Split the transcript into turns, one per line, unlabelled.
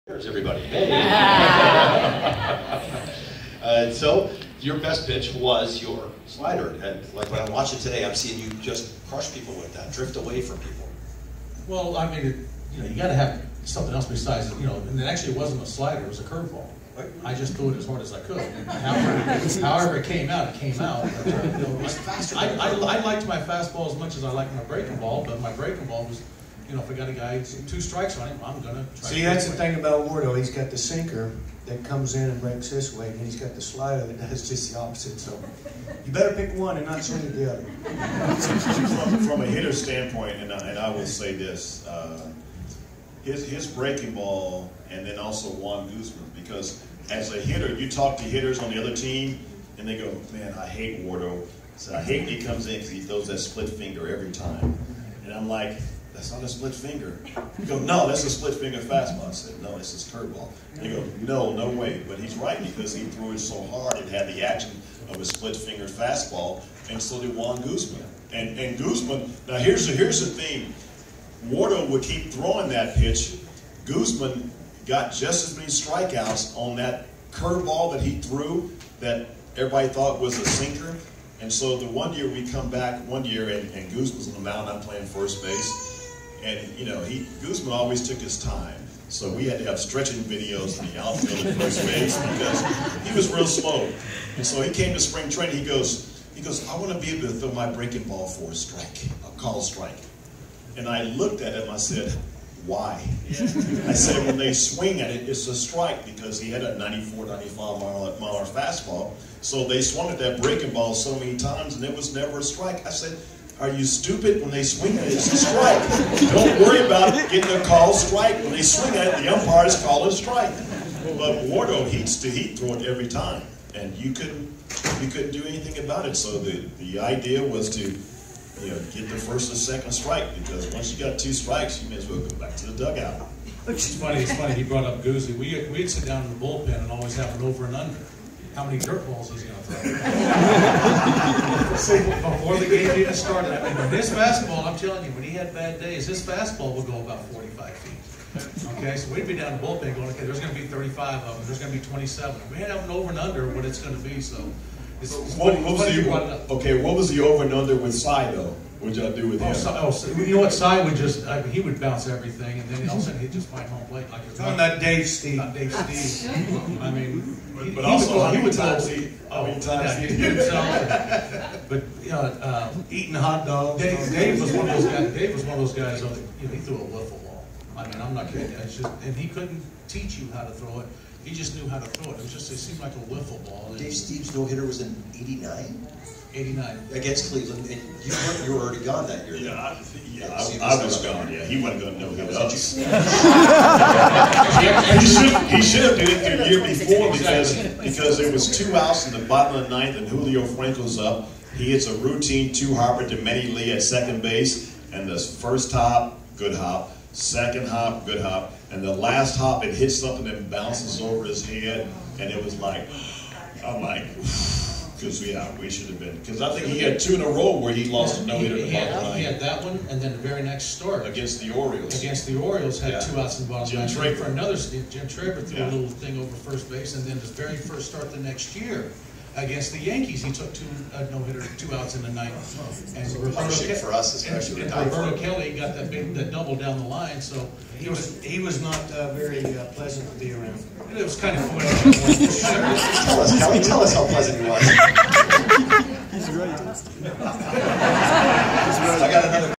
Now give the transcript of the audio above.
There's everybody. Hey. So your best pitch was your slider, and like when I watch it today, I'm seeing you just crush people with that, drift away from people.
Well, I mean, you got to have something else besides, and it actually wasn't a slider; it was a curveball. I just threw it as hard as I could. However it came out, it came out. I liked my fastball as much as I liked my breaking ball, but my breaking ball was, if I got a guy 2 strikes on him, I'm gonna try.
See, that's the thing about Wardo. He's got the sinker that comes in and breaks this way, and he's got the slider that does just the opposite. So you better pick one and not swing at the other.
From a hitter standpoint, and I will say this, his breaking ball, and then also Juan Guzman, because as a hitter, you talk to hitters on the other team, and they go, "Man, I hate Wardo. So I hate when he comes in because he throws that split finger every time." And I'm like, "That's not a split finger." You go, "No, that's a split finger fastball." I said, "No, it's his curveball." You go, "No way." But he's right, because he threw it so hard, it had the action of a split fingered fastball, and so did Juan Guzman. And Guzman, now here's the thing. Wardo would keep throwing that pitch. Guzman got just as many strikeouts on that curveball that he threw that everybody thought was a sinker. And so the one year we come back and Guzman's on the mound, I'm playing first base. And, Guzman always took his time. So we had to have stretching videos in the outfield at first base because he was real slow. And so he came to spring training, he goes, "I want to be able to throw my breaking ball for a strike, a call strike." And I looked at him, I said, "Why?" I said, "When they swing at it, it's a strike," because he had a 94, 95 mile fastball. So they swung at that breaking ball so many times, and it was never a strike. I said, "Are you stupid? When they swing at it, it's a strike. Don't worry about getting a call strike. When they swing at it, the umpires call it a strike." But Wardo, he'd throw it every time, and you couldn't do anything about it. So the idea was to get the first and second strike, because once you got 2 strikes, you may as well go back to the dugout.
It's funny. He brought up Goozy. We'd sit down in the bullpen and always have an over and under. How many dirt balls is he going to throw? Before the game even started, I mean, his fastball, I'm telling you, when he had bad days, his fastball would go about 45 feet. Okay, so we'd be down in the bullpen going, okay, there's going to be 35 of them, there's going to be 27. We had to have an over and under what it's going to be, so.
What was the over and under with Cy, though? What did y'all do with him?
You know what, Cy would he would bounce everything, and then all of a sudden he'd just find home plate like it was
not Dave Steve.
Not Dave Steve. I mean,
but also
he would
how
throw.
many times he did
But eating hot dogs. Dave was one of those guys. He threw a wiffle ball. I mean, I'm not kidding. It's just, and he couldn't teach you how to throw it. He just knew how to throw it. It seemed like a wiffle ball.
Dave Steve's no-hitter was in '89?
89.
Against Cleveland, and you were already gone that year.
I was gone. Yeah, he wasn't going to no-hit us. He should have did it the year before, because there was 2 outs in the bottom of the 9th, and Julio Franco's up. He hits a routine 2-hopper to Manny Lee at second base, and the first hop, good hop. Second hop, good hop, and the last hop, it hits something and bounces over his head, and it was like, I'm like, because we should have been, because I think he had 2 in a row where he lost a no-hitter.
He had that one, and then the very next start
against the Orioles.
Against the Orioles, had 2 outs in the bottom.
Jim Traber.
For another, Jim Traber threw a little thing over first base, and then his very first start the next year. Against the Yankees, he took 2 no-hitter, 2 outs in the 9th. And Roberto Kelly got that double down the line. So
he was not very pleasant to be around.
It was kind of funny.
Tell us, Kelly. Tell us how pleasant he was.
He's right.
I got another.